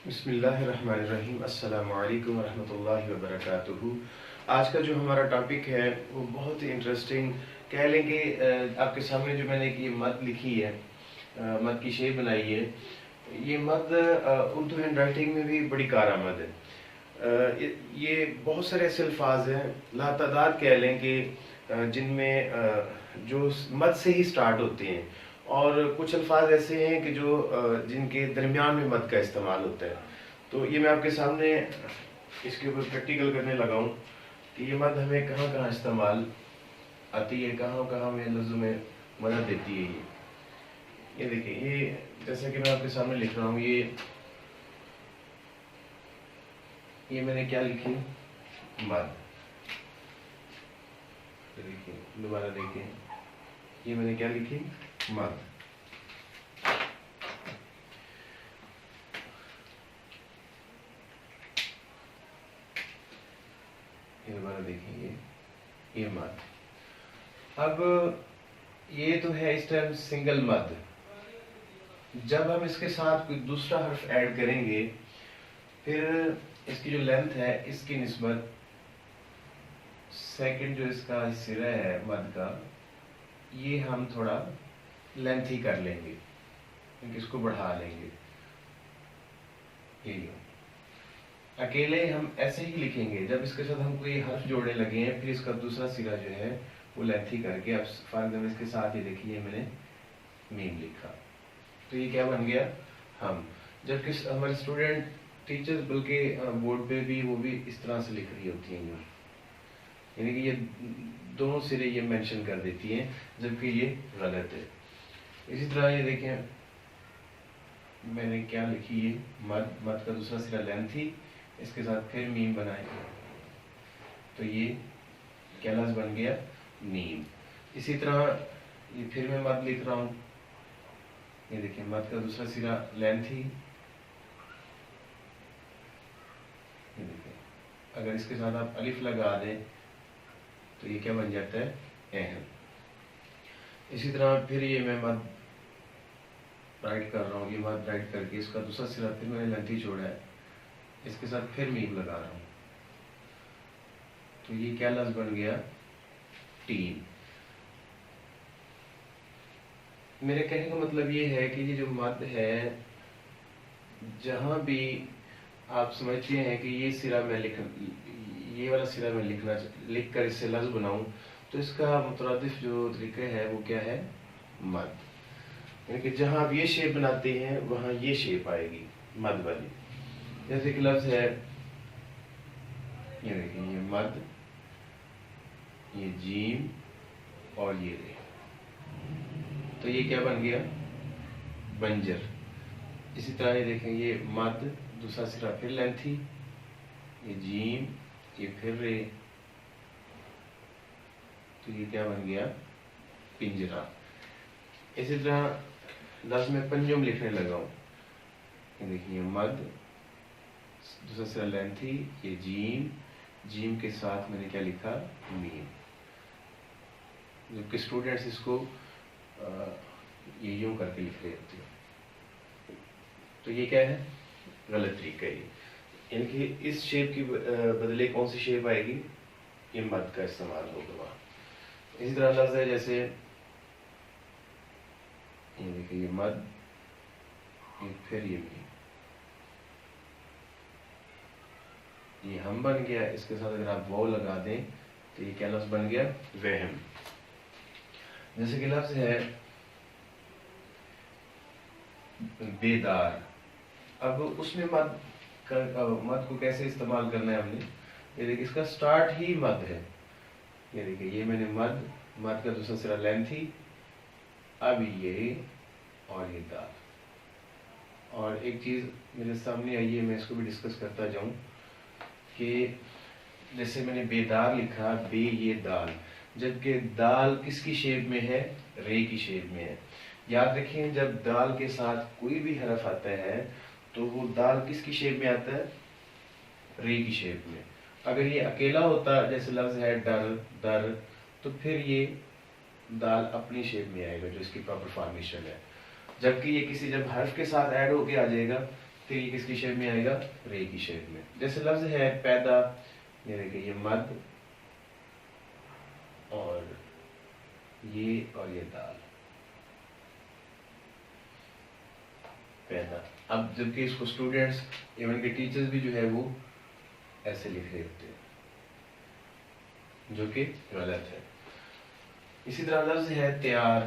بسم اللہ الرحمن الرحیم، السلام علیکم ورحمۃ اللہ وبرکاتہ۔ آج کا جو ہمارا ٹاپک ہے وہ بہت ہی انٹرسٹنگ کہہ لیں کہ آپ کے سامنے جو میں نے یہ مد لکھی ہے، مد کی شیپ بنائی ہے، یہ مد اردو ہینڈ رائٹنگ میں بھی بڑی کارآمد ہے۔ یہ بہت سارے ایسے الفاظ ہیں، لاتعداد کہہ لیں کہ جن میں جو مد سے ہی سٹارٹ ہوتے ہیں، اور کچھ الفاظ ایسے ہیں کہ جو جن کے درمیان میں مد کا استعمال ہوتا ہے۔ تو یہ میں آپ کے سامنے اس کے اوپر پریکٹیکل کرنے لگا ہوں کہ یہ مد ہمیں کہاں کہاں استعمال آتی ہے، کہاں کہاں ہمیں لفظوں میں مدد دیتی ہے۔ یہ دیکھیں، یہ جیسا کہ میں آپ کے سامنے لکھ رہا ہوں، یہ میں نے کیا لکھی، مد۔ دیکھیں دوبارہ دیکھیں، یہ میں نے کیا لکھی، مد۔ یہ دوبارہ دیکھیں، یہ مد۔ اب یہ تو ہے اس ٹائم سنگل مد۔ جب ہم اس کے ساتھ کوئی دوسرا حرف ایڈ کریں گے، پھر اس کی جو لینتھ ہے اس کی نسبت سیکنڈ جو اس کا سرا ہے مد کا، یہ ہم تھوڑا لینتھ ہی کر لیں گے، اس کو بڑھا لیں گے۔ یہی اکیلے ہم ایسے ہی لکھیں گے، جب اس کے ساتھ ہم کوئی حرف جوڑنے لگے ہیں، پھر اس کا دوسرا سرا جو ہے وہ لینتھ ہی کر کے، اب فار ایگزامپل اس کے ساتھ یہ دیکھیے میں نے میم لکھا، تو یہ کیا بن گیا، ہم۔ جبکہ ہمارے اسٹوڈنٹ ٹیچر بلکہ بورڈ پہ بھی وہ بھی اس طرح سے لکھ رہی ہوتی ہیں، یعنی کہ یہ دونوں سرے یہ مینشن کر دیتی ہیں، جبکہ یہ غلط ہے۔ اسی طرح یہ دیکھیں میں نے کیا لکھی ہے، مد کا دوسرا سرا لینتھ تھی، اس کے ساتھ پھر میم بنائے، تو یہ کیا لفظ بن گیا، میم۔ اسی طرح یہ پھر میں مد لکھ رہا ہوں، یہ دیکھیں مد کا دوسرا سرا لینتھ تھی، یہ دیکھیں اگر اس کے ساتھ آپ الف لگا دیں تو یہ کیا بن جاتا ہے، اہم۔ اسی طرح پھر یہ میں مد رائٹ کر رہا ہوں، یہ مد رائٹ کر کے اس کا دوسرا سرا پھر میں نے لینتھی چھوڑا ہے، اس کے ساتھ پھر میم لگا رہا ہوں، تو یہ کیا لفظ بن گیا، ٹین۔ میرے کہنے کا مطلب یہ ہے کہ یہ جو مد ہے، جہاں بھی آپ سمجھتے ہیں کہ یہ سرا میں یہ والا سرا میں لکھ کر اس سے لفظ بناؤں، تو اس کا مترادف جو طریقہ ہے وہ کیا ہے، مد۔ یعنی کہ جہاں آپ یہ شیپ بناتے ہیں وہاں یہ شیپ آئے گی مد والی۔ جیسے کہ لفظ ہے، یہ دیکھیں یہ مد، یہ جیم اور یہ رے، تو یہ کیا بن گیا، بنجر۔ اسی طرح یہ دیکھیں یہ مد دوسرا سرا پھر لینتھی، یہ جیم، یہ پھر رے، تو یہ کیا بن گیا، پنجرا۔ اسی طرح لفظ میں پنجم لکھنے لگا ہوں، یہ دیکھیے مد دوسرا سرا لینتھی، یہ جیم، جیم کے ساتھ میں نے کیا لکھا، میم۔ جبکہ اسٹوڈنٹس اس کو یہ یوں کر کے لکھ رہے ہوتے ہیں، تو یہ کیا ہے، غلط طریقہ ہے۔ یعنی کہ اس شیپ کی بدلے کون سی شیپ آئے گی، یہ مد کا استعمال ہوگا وہاں۔ اسی طرح لفظ ہے جیسے یہ دیکھیں یہ مد، یہ پھر یہ میم، یہ ہم بن گیا، اس کے ساتھ اگر آپ واو لگا دیں تو یہ کیا لفظ بن گیا، وہم۔ جیسے کہ لفظ ہے بیدار، اب اس میں مد کو کیسے استعمال کرنا ہے ہم نے، یہ دیکھیں اس کا سٹارٹ ہی مد ہے، یہ دیکھیں یہ میں نے مد کا دوسرا سرا لینتھی، اب یہ اور یہ دار۔ اور ایک چیز میرے سامنے آئی ہے، میں اس کو بھی ڈسکس کرتا جاؤں کہ جیسے میں نے بیدار لکھا، بے یہ دال، جبکہ دال کس کی شیپ میں ہے، رے کی شیپ میں ہے۔ یاد رکھیں جب دال کے ساتھ کوئی بھی حرف آتا ہے تو وہ دال کس کی شیپ میں آتا ہے، رے کی شیپ میں۔ اگر یہ اکیلا ہوتا جیسے لفظ ہے ڈر، در، تو پھر یہ دال اپنی شیپ میں آئے گا جو اس کی پراپر فارمیشن ہے۔ جبکہ یہ کسی جب حرف کے ساتھ ایڈ ہو کے آ جائے گا پھر یہ کس کی شیپ میں آئے گا؟ رے کی شیپ میں. جیسے لفظ ہے پیدا، یہ دیکھیں یہ مد اور یہ دال، پیدا. اب جبکہ اس کو اسٹوڈینٹس ایون کے ٹیچرز بھی جو ہے وہ ایسے لکھ رہے ہوتے ہیں، جو کہ غلط ہے. اسی طرح لفظ ہے تیار،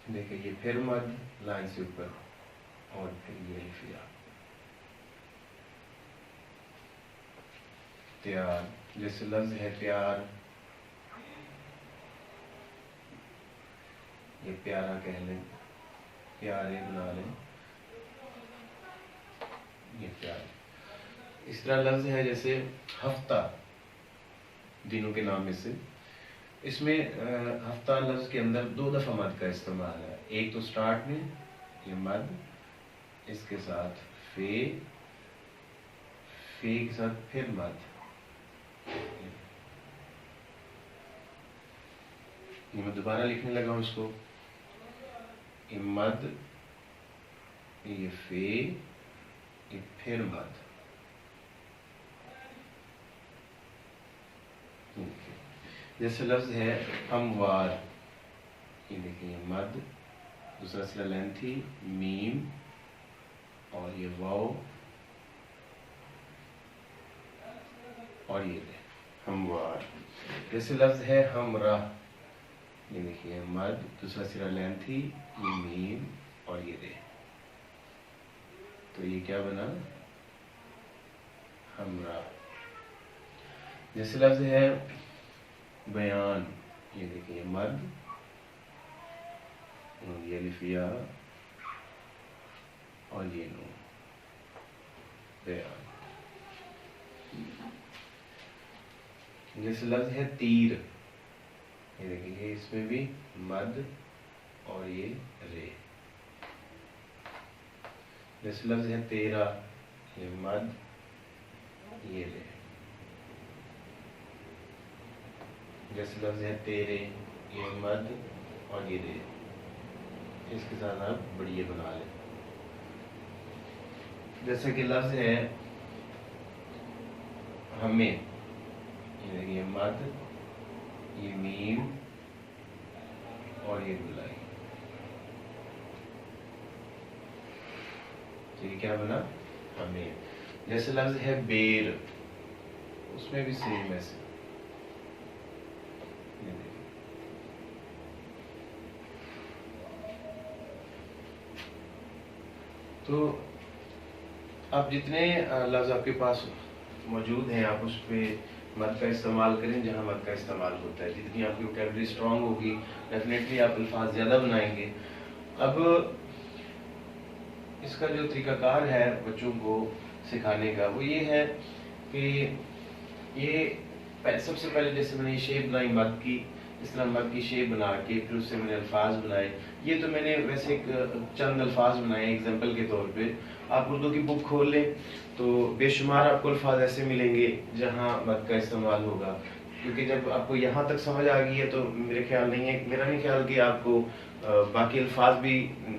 دیکھیں یہ پھر مد لائن سے اوپر اور پھر یہ الف یا. تیار، جیسے لفظ ہے پیار، یہ پیارا کہہ لیں، پیارے بنا لیں، یہ پیار. اس طرح لفظ ہے جیسے ہفتہ، دنوں کے نام میں سے. اس میں ہفتہ لفظ کے اندر 2 دفعہ مد کا استعمال ہے. ایک تو سٹارٹ میں یہ مد، اس کے ساتھ فے کے ساتھ پھر مد. یہ میں دوبارہ لکھنے لگا ہوں اس کو، یہ مد، یہ فے، یہ پھر مد. جیسے لفظ ہے ہموار، یہ دیکھیں یہ مد، دوسرا سلا لینتھی، میم اور یہ واو اور یہ دے ہموار. جیسے لفظ ہے ہمراہ، یہ دیکھیے مد، دوسرا سرا لینتھی، یہ میم اور یہ دے. تو یہ کیا بنا؟ ہمراہ. جیسے لفظ ہے بیان، یہ دیکھیے مد، یہ الف یا اور یہ نون، بیان. جیسے لفظ ہے تیر، یہ دیکھیے اس میں بھی مد اور یہ رے. جیسے لفظ ہے تیرا، یہ مد، یہ رے. جیسے لفظ ہے تیرے، یہ مد اور یہ رے. اس کے ساتھ آپ بڑی بنا لیں. جیسے کہ لفظ ہے ہمیں، یہ دیکھیے مد، یہ میم اور یہ گلائی. تو یہ کیا بنا؟ ہمیں. جیسے لفظ ہے بیر، اس میں بھی سیم ایسے. تو آپ جتنے لفظ آپ کے پاس موجود ہیں آپ اس پہ مد کا استعمال کریں جہاں مد کا استعمال ہوتا ہے. جتنی آپ کی ووکیبلری اسٹرانگ ہوگی ڈیفینیٹلی آپ الفاظ زیادہ بنائیں گے. اب اس کا جو طریقہ کار ہے بچوں کو سکھانے کا وہ یہ ہے کہ یہ سب سے پہلے جیسے میں نے یہ شیپ بنائی مد کی، اس طرح مد کی شیپ بنا کے پھر اس سے میں نے الفاظ بنائے. یہ تو میں نے ویسے چند الفاظ بنائے ایگزامپل کے طور پہ. آپ اردو کی بک کھول لیں تو بے شمار آپ کو الفاظ ایسے ملیں گے جہاں مد کا استعمال ہوگا. کیونکہ جب آپ کو یہاں تک سمجھ آ گئی ہے تو میرا نہیں خیال کہ آپ کو باقی الفاظ بھی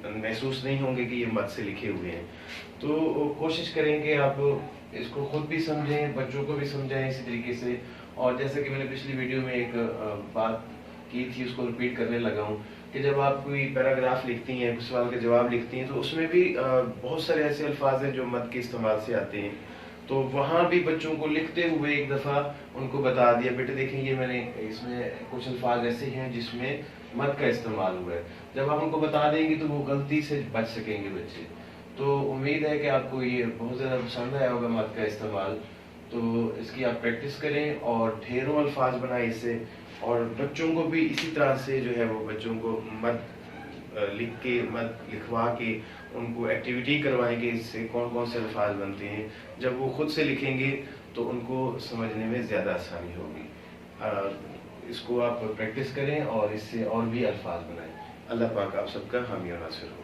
محسوس نہیں ہوں گے کہ یہ مد سے لکھے ہوئے ہیں. تو کوشش کریں کہ آپ اس کو خود بھی سمجھیں، بچوں کو بھی سمجھائیں اسی طریقے سے. اور جیسے کہ میں نے پچھلی ویڈیو میں ایک بات کی تھی اس کو ریپیٹ کرنے لگا ہوں کہ جب آپ کوئی پیراگراف لکھتی ہیں، کچھ سوال کے جواب لکھتی ہیں تو اس میں بھی بہت سارے ایسے الفاظ ہیں جو مد کے استعمال سے آتے ہیں. تو وہاں بھی بچوں کو لکھتے ہوئے ایک دفعہ ان کو بتا دیا بیٹے دیکھیں یہ میں نے اس میں کچھ الفاظ ایسے ہیں جس میں مد کا استعمال ہوا ہے. جب آپ ان کو بتا دیں گے تو وہ غلطی سے بچ سکیں گے بچے. تو امید ہے کہ آپ کو یہ بہت زیادہ پسند آیا ہوگا مد کا استعمال. تو اس کی آپ پریکٹس کریں اور ڈھیروں الفاظ بنائیں اس سے. اور بچوں کو بھی اسی طرح سے جو ہے وہ بچوں کو مد لکھ کے مد لکھوا کے ان کو ایکٹیویٹی کروائیں کہ اس سے کون کون سے الفاظ بنتے ہیں. جب وہ خود سے لکھیں گے تو ان کو سمجھنے میں زیادہ آسانی ہوگی. اس کو آپ پریکٹس کریں اور اس سے اور بھی الفاظ بنائیں. اللہ پاک آپ سب کا حامی و ناصر ہو.